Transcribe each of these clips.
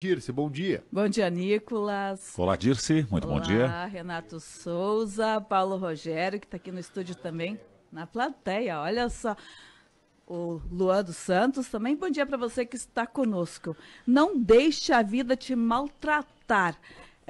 Dirce, bom dia. Bom dia, Nicolas. Olá, Dirce, muito bom dia. Olá, Renato Souza, Paulo Rogério, que está aqui no estúdio também, na plateia. Olha só, o Luan dos Santos também. Bom dia para você que está conosco. Não deixe a vida te maltratar.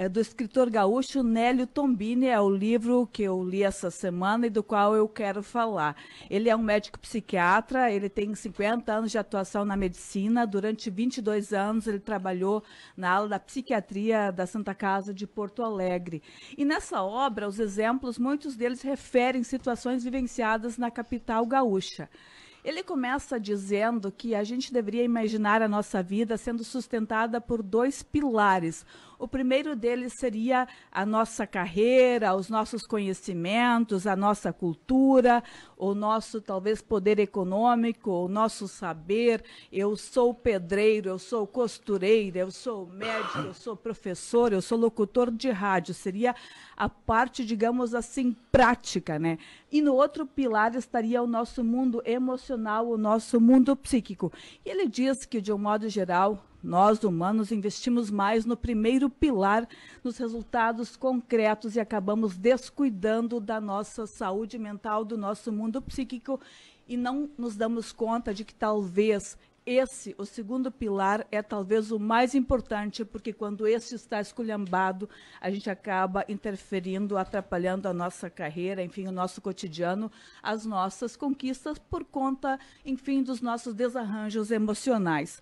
É do escritor gaúcho Nélio Tombini, é o livro que eu li essa semana e do qual eu quero falar. Ele é um médico psiquiatra, ele tem 50 anos de atuação na medicina, durante 22 anos ele trabalhou na ala da psiquiatria da Santa Casa de Porto Alegre. E nessa obra, os exemplos, muitos deles referem situações vivenciadas na capital gaúcha. Ele começa dizendo que a gente deveria imaginar a nossa vida sendo sustentada por dois pilares. O primeiro deles seria a nossa carreira, os nossos conhecimentos, a nossa cultura, o nosso, talvez, poder econômico, o nosso saber. Eu sou pedreiro, eu sou costureira, eu sou médico, eu sou professor, eu sou locutor de rádio. Seria a parte, digamos assim, prática, né? E no outro pilar estaria o nosso mundo emocional, o nosso mundo psíquico. E ele diz que, de um modo geral, nós, humanos, investimos mais no primeiro pilar, nos resultados concretos e acabamos descuidando da nossa saúde mental, do nosso mundo psíquico e não nos damos conta de que talvez esse, o segundo pilar, é talvez o mais importante, porque quando esse está esculhambado, a gente acaba interferindo, atrapalhando a nossa carreira, enfim, o nosso cotidiano, as nossas conquistas por conta, enfim, dos nossos desarranjos emocionais.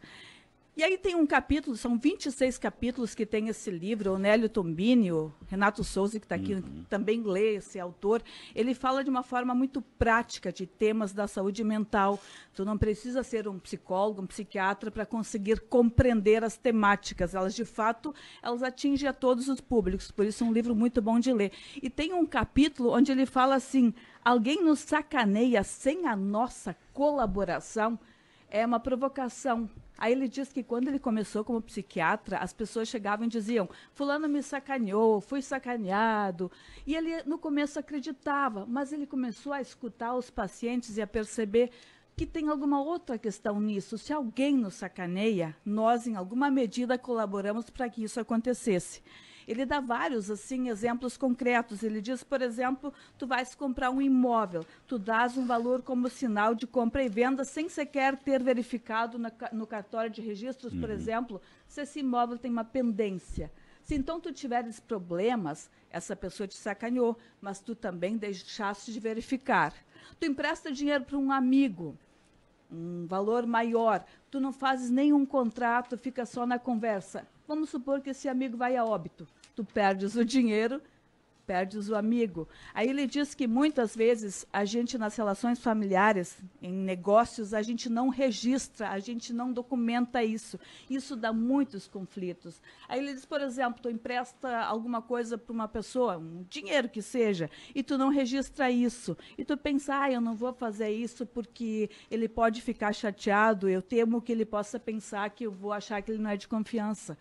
E aí tem um capítulo, são 26 capítulos que tem esse livro, o Nélio Tombini, o Renato Souza, que está aqui, também lê esse autor, ele fala de uma forma muito prática de temas da saúde mental. Tu não precisa ser um psicólogo, um psiquiatra para conseguir compreender as temáticas. Elas, de fato, elas atingem a todos os públicos, por isso é um livro muito bom de ler. E tem um capítulo onde ele fala assim, alguém nos sacaneia sem a nossa colaboração, é uma provocação. Aí ele diz que quando ele começou como psiquiatra, as pessoas chegavam e diziam, fulano me sacaneou, fui sacaneado. E ele no começo acreditava, mas ele começou a escutar os pacientes e a perceber que tem alguma outra questão nisso. Se alguém nos sacaneia, nós em alguma medida colaboramos para que isso acontecesse. Ele dá vários assim exemplos concretos. Ele diz, por exemplo, tu vais comprar um imóvel, tu dás um valor como sinal de compra e venda sem sequer ter verificado no cartório de registros, por exemplo, se esse imóvel tem uma pendência. Se então tu tiveres problemas, essa pessoa te sacaneou, mas tu também deixaste de verificar. Tu empresta dinheiro para um amigo, um valor maior, tu não fazes nenhum contrato, fica só na conversa. Vamos supor que esse amigo vai a óbito. Tu perdes o dinheiro, perdes o amigo. Aí ele diz que muitas vezes a gente nas relações familiares, em negócios, a gente não registra, a gente não documenta isso. Isso dá muitos conflitos. Aí ele diz, por exemplo, tu empresta alguma coisa para uma pessoa, um dinheiro que seja, e tu não registra isso. E tu pensa, eu não vou fazer isso porque ele pode ficar chateado, eu temo que ele possa pensar que eu vou achar que ele não é de confiança.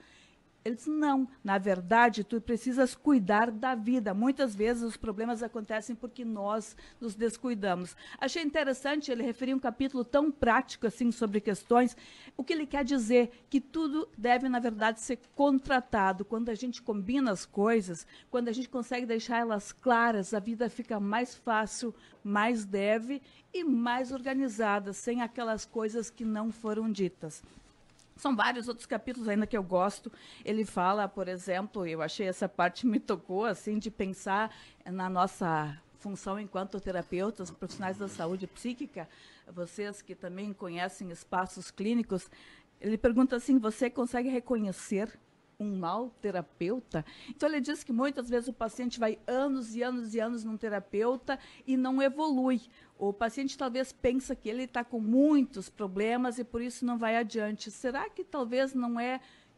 Ele disse, não, na verdade, tu precisas cuidar da vida. Muitas vezes os problemas acontecem porque nós nos descuidamos. Achei interessante ele referir um capítulo tão prático assim sobre questões. O que ele quer dizer? Que tudo deve, na verdade, ser contratado. Quando a gente combina as coisas, quando a gente consegue deixar elas claras, a vida fica mais fácil, mais leve e mais organizada, sem aquelas coisas que não foram ditas. São vários outros capítulos ainda que eu gosto. Ele fala, por exemplo, eu achei essa parte me tocou, assim, de pensar na nossa função enquanto terapeutas, profissionais da saúde psíquica, vocês que também conhecem espaços clínicos, ele pergunta assim, você consegue reconhecer um mau terapeuta? Então ele diz que muitas vezes o paciente vai anos e anos e anos num terapeuta e não evolui. O paciente talvez pensa que ele está com muitos problemas e por isso não vai adiante. Será que talvez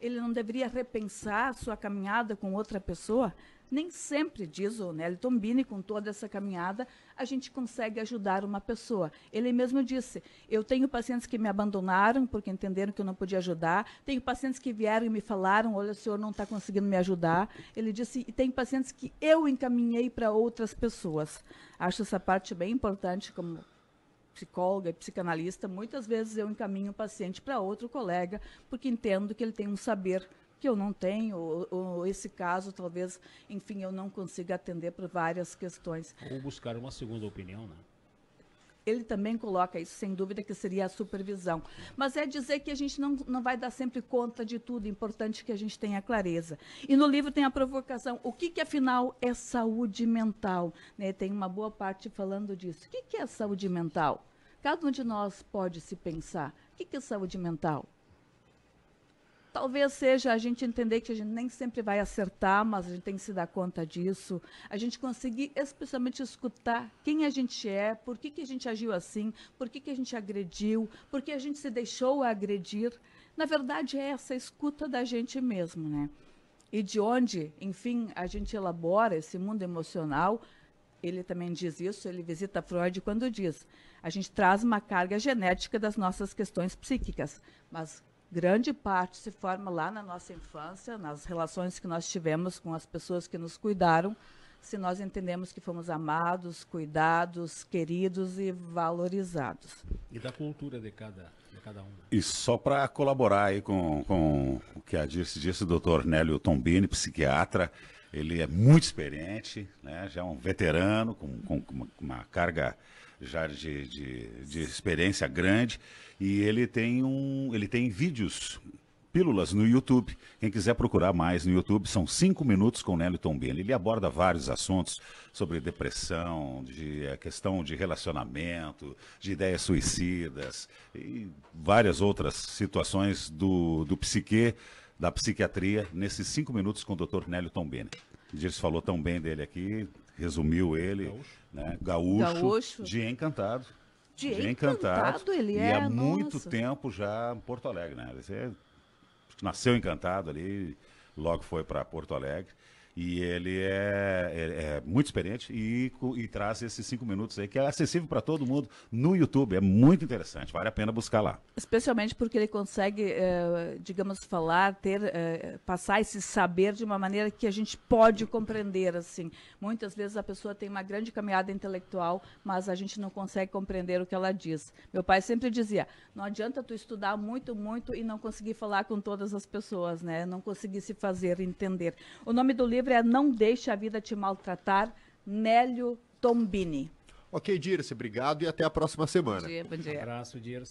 ele não deveria repensar sua caminhada com outra pessoa? Nem sempre, diz o Nélio Tombini, com toda essa caminhada, a gente consegue ajudar uma pessoa. Ele mesmo disse, eu tenho pacientes que me abandonaram porque entenderam que eu não podia ajudar, tenho pacientes que vieram e me falaram, olha, o senhor não está conseguindo me ajudar. Ele disse, e tem pacientes que eu encaminhei para outras pessoas. Acho essa parte bem importante como psicóloga e psicanalista, muitas vezes eu encaminho o paciente para outro colega, porque entendo que ele tem um saber que eu não tenho, ou esse caso, talvez, enfim, eu não consiga atender por várias questões. Ou buscar uma segunda opinião, né? Ele também coloca isso, sem dúvida, que seria a supervisão. Mas é dizer que a gente não vai dar sempre conta de tudo, é importante que a gente tenha clareza. E no livro tem a provocação, o que afinal é saúde mental? Né? Tem uma boa parte falando disso. O que é saúde mental? Cada um de nós pode se pensar, o que é saúde mental? Talvez seja a gente entender que a gente nem sempre vai acertar, mas a gente tem que se dar conta disso. A gente conseguir especialmente escutar quem a gente é, por que a gente agiu assim, por que a gente agrediu, por que a gente se deixou agredir. Na verdade, é essa escuta da gente mesmo, né? E de onde, enfim, a gente elabora esse mundo emocional. Ele também diz isso, ele visita Freud quando diz: a gente traz uma carga genética das nossas questões psíquicas, mas grande parte se forma lá na nossa infância, nas relações que nós tivemos com as pessoas que nos cuidaram, se nós entendemos que fomos amados, cuidados, queridos e valorizados. E da cultura de cada um. Né? E só para colaborar aí com o que a disse o doutor Nélio Tombini, psiquiatra, ele é muito experiente, né? Já é um veterano, com uma carga já de experiência grande, e ele tem vídeos, pílulas no YouTube. Quem quiser procurar mais no YouTube, são 5 minutos com Nélio Tombini. Ele aborda vários assuntos sobre depressão, a questão de relacionamento, de ideias suicidas e várias outras situações do psique, da psiquiatria, nesses 5 minutos com o Dr. Nélio Tombini. O Dirce falou tão bem dele aqui, resumiu ele, Gaúcho. Né? Gaúcho, de Encantado. De Encantado ele e é, há muito nossa. tempo já em Porto Alegre, né? Ele nasceu em Encantado ali, logo foi para Porto Alegre. E ele é muito experiente e traz esses 5 minutos aí, que é acessível para todo mundo no YouTube. É muito interessante, vale a pena buscar lá. Especialmente porque ele consegue, digamos, passar esse saber de uma maneira que a gente pode compreender, assim. Muitas vezes a pessoa tem uma grande caminhada intelectual, mas a gente não consegue compreender o que ela diz. Meu pai sempre dizia, não adianta tu estudar muito, muito e não conseguir falar com todas as pessoas, né? Não conseguir se fazer entender. O nome do livro é Não Deixe a Vida Te Maltratar, Nélio Tombini. Ok, Dirce, obrigado e até a próxima semana. Bom dia. Abraço, Dirce.